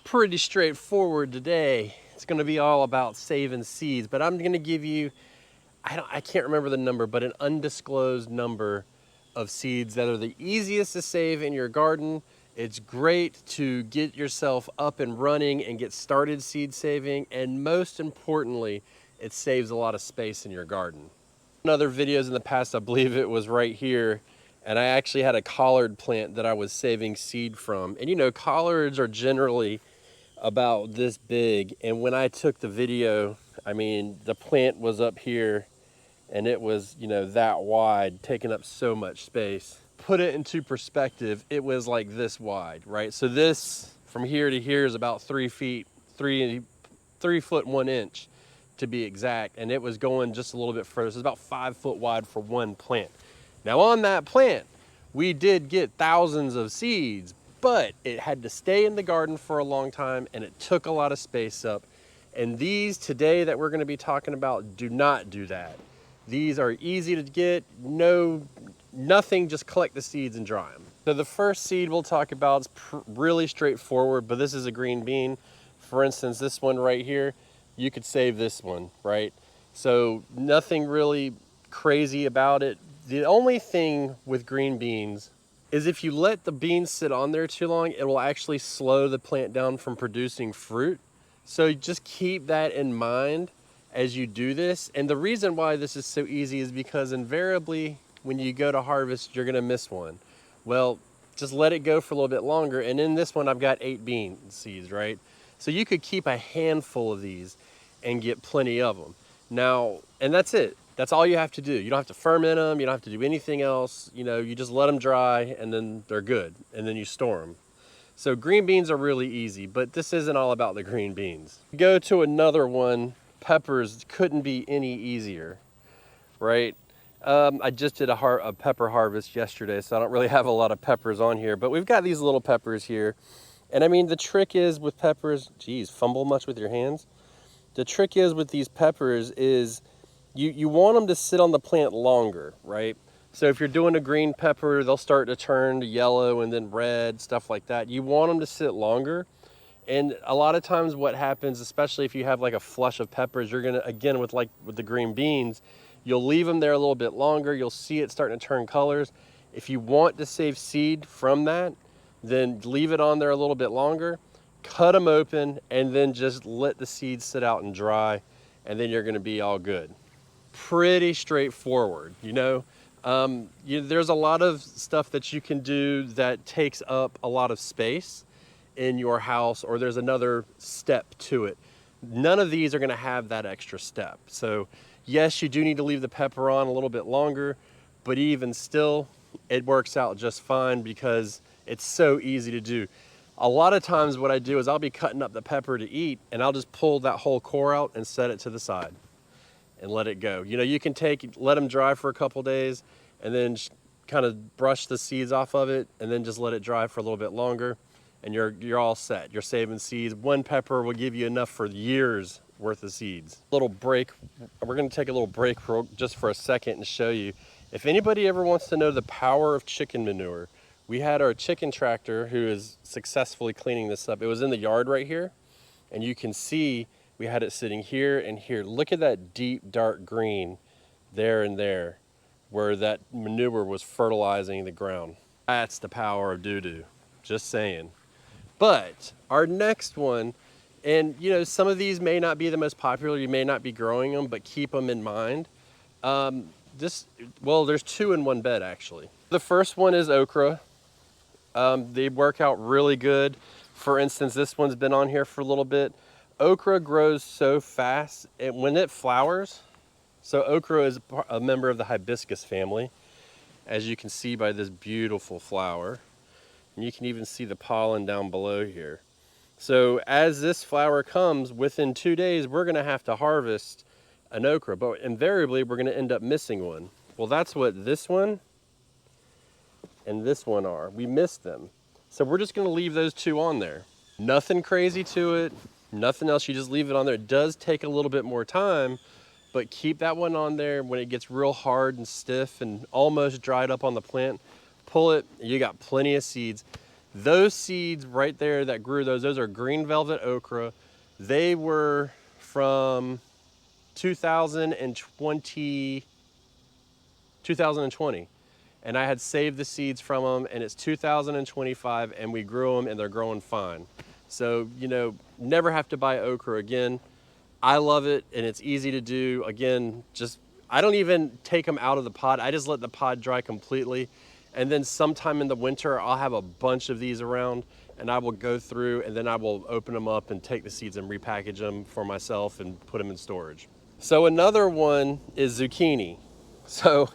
pretty straightforward today. It's going to be all about saving seeds, but I'm going to give you, I can't remember the number, but an undisclosed number of seeds that are the easiest to save in your garden. It's great to get yourself up and running and get started seed saving, and most importantly, it saves a lot of space in your garden. In other videos in the past, I believe it was right here, and I actually had a collard plant that I was saving seed from. And you know, collards are generally about this big, and when I took the video, I mean, the plant was up here and it was, you know, that wide, taking up so much space. Put it into perspective, it was like this wide, right? So this from here to here is about 3 feet, 3 foot 1 inch to be exact, and it was going just a little bit further. So it's about 5 foot wide for one plant. Now on that plant, we did get thousands of seeds, but it had to stay in the garden for a long time and it took a lot of space up. And these today that we're gonna be talking about do not do that. These are easy to get, nothing, just collect the seeds and dry them. So the first seed we'll talk about is really straightforward, but this is a green bean. For instance, this one right here, you could save this one, right? So nothing really crazy about it. The only thing with green beans is if you let the beans sit on there too long, it will actually slow the plant down from producing fruit. So just keep that in mind as you do this. And the reason why this is so easy is because invariably when you go to harvest, you're gonna miss one. Well, just let it go for a little bit longer. And in this one, I've got 8 bean seeds, right? So you could keep a handful of these and get plenty of them. Now, and that's it. That's all you have to do. You don't have to ferment them. You don't have to do anything else. You know, you just let them dry and then they're good. And then you store them. So green beans are really easy, but this isn't all about the green beans. Go to another one. Peppers couldn't be any easier, right? I just did a pepper harvest yesterday, so I don't really have a lot of peppers on here, but we've got these little peppers here. And I mean, the trick is with peppers, geez, fumble much with your hands? The trick is with these peppers is you want them to sit on the plant longer, right? So if you're doing a green pepper, they'll start to turn to yellow and then red, stuff like that. You want them to sit longer. And a lot of times what happens, especially if you have like a flush of peppers, you're gonna, again, with the green beans, you'll leave them there a little bit longer. You'll see it starting to turn colors. If you want to save seed from that, then leave it on there a little bit longer, cut them open, and then just let the seeds sit out and dry, and then you're gonna be all good. Pretty straightforward, you know? There's a lot of stuff that you can do that takes up a lot of space in your house, or there's another step to it. None of these are gonna have that extra step. So yes, you do need to leave the pepper on a little bit longer, but even still, it works out just fine because it's so easy to do. A lot of times what I do is I'll be cutting up the pepper to eat and I'll just pull that whole core out and set it to the side and let it go. You know, you can let them dry for a couple days and then kind of brush the seeds off of it and then just let it dry for a little bit longer. And you're all set. You're saving seeds. One pepper will give you enough for years worth of seeds. Little break. We're going to take a little break just for a second and show you. If anybody ever wants to know the power of chicken manure, we had our chicken tractor who is successfully cleaning this up. It was in the yard right here, and you can see we had it sitting here and here. Look at that deep dark green there and there where that manure was fertilizing the ground. That's the power of doo-doo. Just saying. But our next one, and you know, some of these may not be the most popular, you may not be growing them, but keep them in mind. Well, there's 2 in one bed actually. The first one is okra. They work out really good. For instance, this one's been on here for a little bit. Okra grows so fast, and when it flowers, so okra is a member of the hibiscus family, as you can see by this beautiful flower. And you can even see the pollen down below here. So as this flower comes, within 2 days, we're gonna have to harvest an okra, but invariably we're gonna end up missing one. Well, that's what this one and this one are. We missed them. So we're just gonna leave those 2 on there. Nothing crazy to it, nothing else, you just leave it on there. It does take a little bit more time, but keep that one on there. When it gets real hard and stiff and almost dried up on the plant, pull it, you got plenty of seeds. Those seeds right there that grew those are green velvet okra. They were from 2020, and I had saved the seeds from them, and it's 2025, and we grew them and they're growing fine. So, you know, never have to buy okra again. I love it, and it's easy to do. Again, just, I don't even take them out of the pod. I just let the pod dry completely. And then sometime in the winter, I'll have a bunch of these around, and I will go through, and then I will open them up and take the seeds and repackage them for myself and put them in storage. So another one is zucchini. So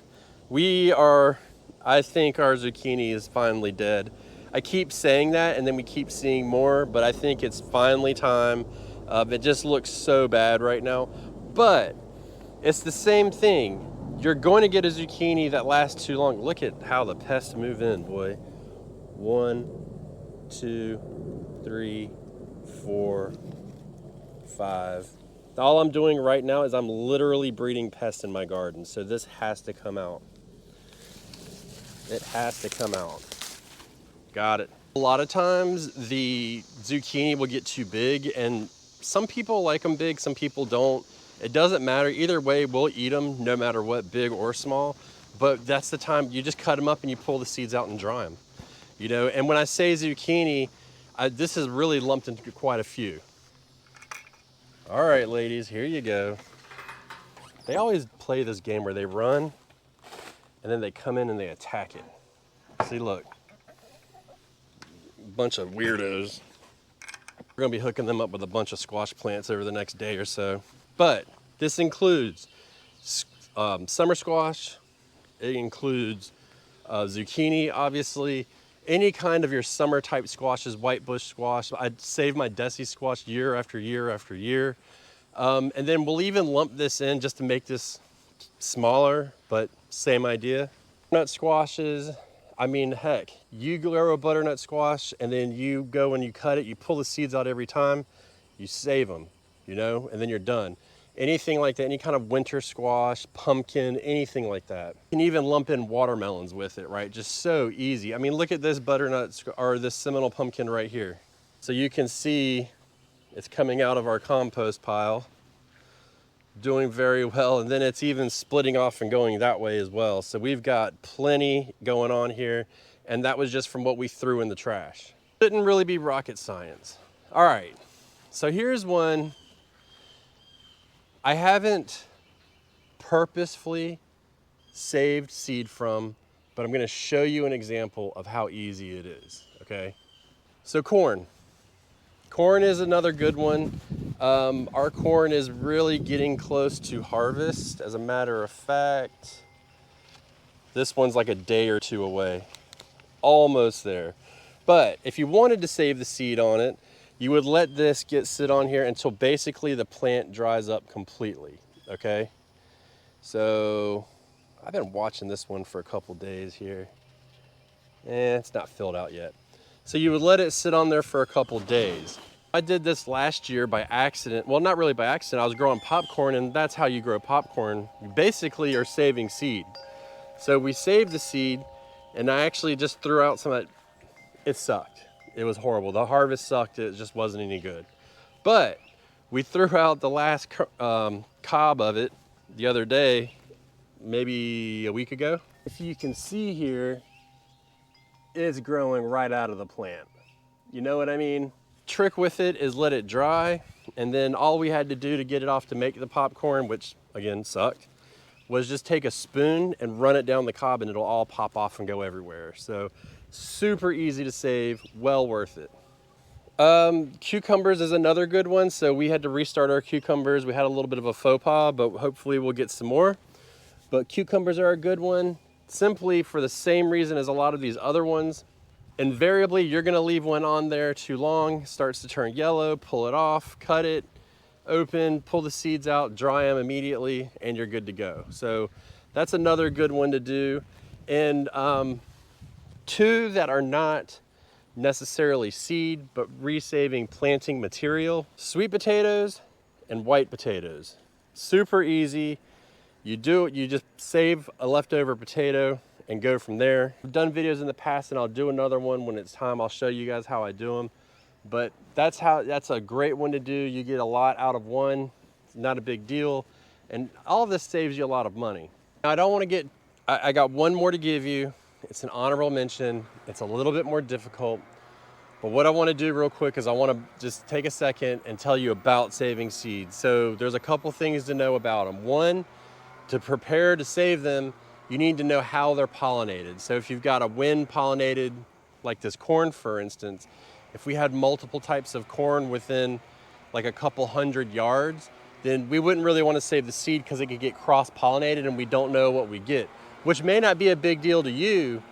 I think our zucchini is finally dead. I keep saying that, and then we keep seeing more, but I think it's finally time. It just looks so bad right now, but it's the same thing. You're going to get a zucchini that lasts too long. Look at how the pests move in, boy. 1, 2, 3, 4, 5. All I'm doing right now is I'm literally breeding pests in my garden. So this has to come out. It has to come out. Got it. A lot of times the zucchini will get too big, and some people like them big, some people don't. It doesn't matter. Either way, we'll eat them no matter what, big or small. But that's the time you just cut them up and you pull the seeds out and dry them. You know, and when I say zucchini, this is really lumped into quite a few. All right, ladies, here you go. They always play this game where they run and then they come in and they attack it. See, look. Bunch of weirdos. We're gonna be hooking them up with a bunch of squash plants over the next day or so. But this includes summer squash. It includes zucchini, obviously. Any kind of your summer type squashes, white bush squash. I'd save my desi squash year after year after year. And then we'll even lump this in just to make this smaller, but same idea. Nut squashes. I mean, heck, you grow a butternut squash and then you go and you cut it, you pull the seeds out every time, you save them, you know, and then you're done. Anything like that, any kind of winter squash, pumpkin, anything like that. You can even lump in watermelons with it, right? Just so easy. I mean, look at this butternut, or this Seminole pumpkin right here. So you can see it's coming out of our compost pile, doing very well, and then it's even splitting off and going that way as well. So we've got plenty going on here, and that was just from what we threw in the trash. Shouldn't really be rocket science. All right, so here's one I haven't purposefully saved seed from, but I'm gonna show you an example of how easy it is, okay? So corn. Corn is another good one. Our corn is really getting close to harvest. As a matter of fact, this one's like a day or two away. Almost there. But if you wanted to save the seed on it, you would let this sit on here until basically the plant dries up completely, okay? So I've been watching this one for a couple days here. It's not filled out yet. So you would let it sit on there for a couple days. I did this last year by accident. Well, not really by accident. I was growing popcorn, and that's how you grow popcorn. You basically are saving seed. So we saved the seed, and I actually just threw out some of it. It sucked. It was horrible. The harvest sucked. It just wasn't any good. But we threw out the last cob of it the other day, maybe a week ago. If you can see here, it's growing right out of the plant. You know what I mean? Trick with it is let it dry, and then all we had to do to get it off to make the popcorn, which again sucked, was just take a spoon and run it down the cob and it'll all pop off and go everywhere. So super easy to save, well worth it. Cucumbers is another good one. So we had to restart our cucumbers. We had a little bit of a faux pas, but hopefully we'll get some more. But cucumbers are a good one, simply for the same reason as a lot of these other ones. Invariably, you're gonna leave one on there too long, starts to turn yellow, pull it off, cut it, open, pull the seeds out, dry them immediately, and you're good to go. So that's another good one to do. And two that are not necessarily seed, but resaving planting material: sweet potatoes and white potatoes. Super easy. You do it, you just save a leftover potato and go from there. I've done videos in the past and I'll do another one when it's time. I'll show you guys how I do them. But that's a great one to do. You get a lot out of one. It's not a big deal. And all of this saves you a lot of money. Now I don't want to get, I got one more to give you. It's an honorable mention. It's a little bit more difficult. But what I want to do real quick is I want to just take a second and tell you about saving seeds. So there's a couple things to know about them. One, to prepare to save them, you need to know how they're pollinated. So if you've got a wind pollinated, like this corn, for instance, if we had multiple types of corn within like a couple 100 yards, then we wouldn't really want to save the seed because it could get cross-pollinated and we don't know what we get, which may not be a big deal to you,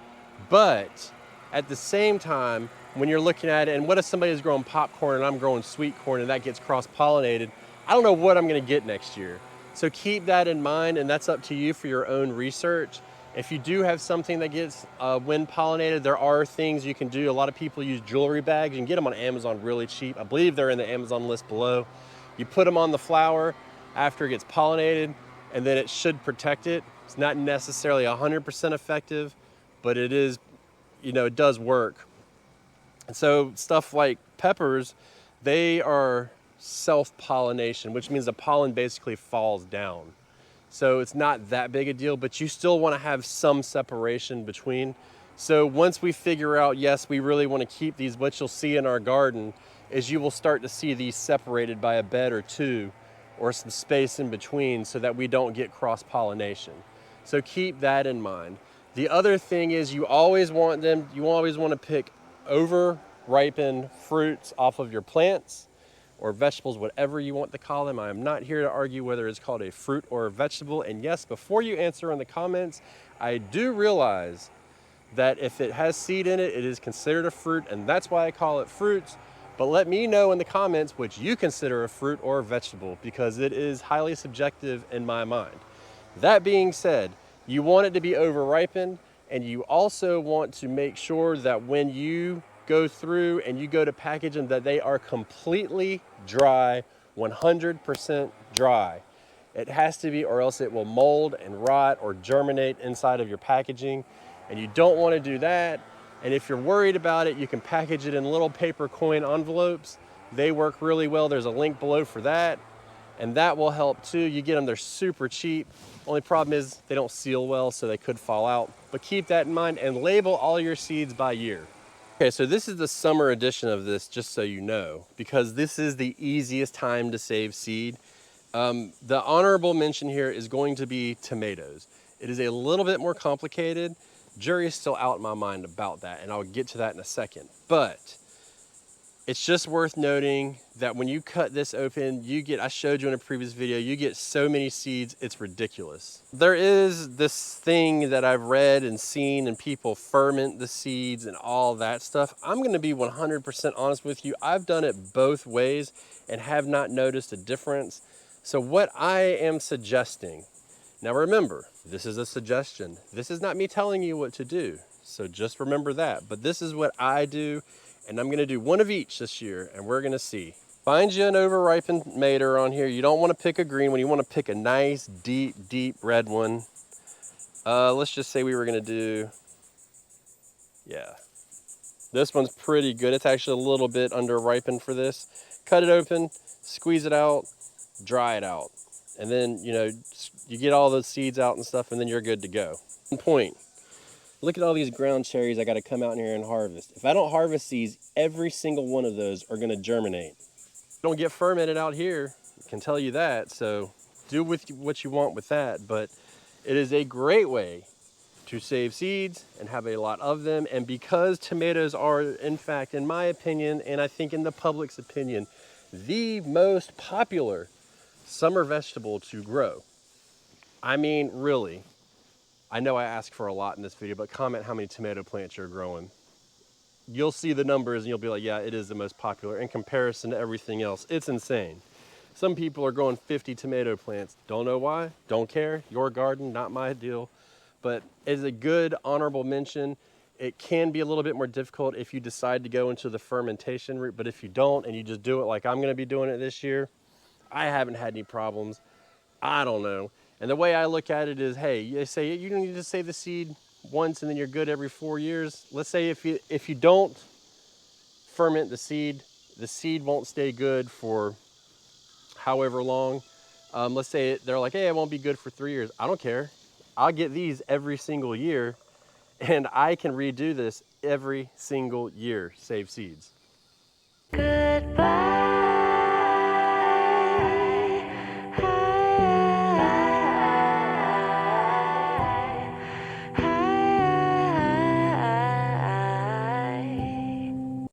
but at the same time, when you're looking at it, and what if somebody's growing popcorn and I'm growing sweet corn and that gets cross-pollinated, I don't know what I'm gonna get next year. So keep that in mind, and that's up to you for your own research. If you do have something that gets wind pollinated, there are things you can do. A lot of people use jewelry bags. You can get them on Amazon really cheap. I believe they're in the Amazon list below. You put them on the flower after it gets pollinated, and then it should protect it. It's not necessarily 100% effective, but it is, you know, it does work. And so stuff like peppers, they are self-pollination, which means the pollen basically falls down. So it's not that big a deal, but you still want to have some separation between. So once we figure out, yes, we really want to keep these, what you'll see in our garden is you will start to see these separated by a bed or two or some space in between so that we don't get cross-pollination. So keep that in mind. The other thing is you always want to pick over-ripened fruits off of your plants or vegetables, whatever you want to call them. I am not here to argue whether it's called a fruit or a vegetable. And yes, before you answer in the comments, I do realize that if it has seed in it, it is considered a fruit, and that's why I call it fruits. But let me know in the comments which you consider a fruit or a vegetable, because it is highly subjective in my mind. That being said, you want it to be over-ripened, and you also want to make sure that when you go through and you go to package them, that they are completely dry, 100% dry. It has to be, or else it will mold and rot or germinate inside of your packaging, and you don't want to do that. And if you're worried about it, you can package it in little paper coin envelopes. They work really well. There's a link below for that, and that will help too. You get them, they're super cheap. Only problem is they don't seal well, so they could fall out. But keep that in mind and label all your seeds by year. Okay, so this is the summer edition of this, just so you know, because this is the easiest time to save seed. The honorable mention here is going to be tomatoes. It is a little bit more complicated. Jury is still out in my mind about that, and I'll get to that in a second. But it's just worth noting that when you cut this open, I showed you in a previous video, you get so many seeds, it's ridiculous. There is this thing that I've read and seen, and people ferment the seeds and all that stuff. I'm gonna be 100% honest with you. I've done it both ways and have not noticed a difference. So what I am suggesting, now remember, this is a suggestion. This is not me telling you what to do. So just remember that. But this is what I do. And I'm gonna do one of each this year, and we're gonna see. Find you an over-ripened tomato on here. You don't wanna pick a green one. You wanna pick a nice, deep red one. Let's just say we were gonna do, yeah. This one's pretty good. It's actually a little bit under-ripened for this. Cut it open, squeeze it out, dry it out. And then, you know, you get all those seeds out and stuff, and then you're good to go. One point. Look at all these ground cherries I got to come out in here and harvest. If I don't harvest these, every single one of those are going to germinate. Don't get fermented out here, I can tell you that. So do with what you want with that. But it is a great way to save seeds and have a lot of them. And because tomatoes are, in fact, in my opinion, and I think in the public's opinion, the most popular summer vegetable to grow. I mean, really. I know I ask for a lot in this video, but comment how many tomato plants you're growing. You'll see the numbers and you'll be like, yeah, it is the most popular in comparison to everything else. It's insane. Some people are growing 50 tomato plants. Don't know why, don't care. Your garden, not my deal. But as a good honorable mention, it can be a little bit more difficult if you decide to go into the fermentation route, but if you don't and you just do it like I'm gonna be doing it this year, I haven't had any problems. I don't know. And the way I look at it is, hey, you say you don't need to save the seed. once and then you're good every 4 years. Let's say if you don't ferment the seed won't stay good for however long. Let's say they're like, hey, it won't be good for 3 years. I don't care. I'll get these every single year, and I can redo this every single year, save seeds. Goodbye.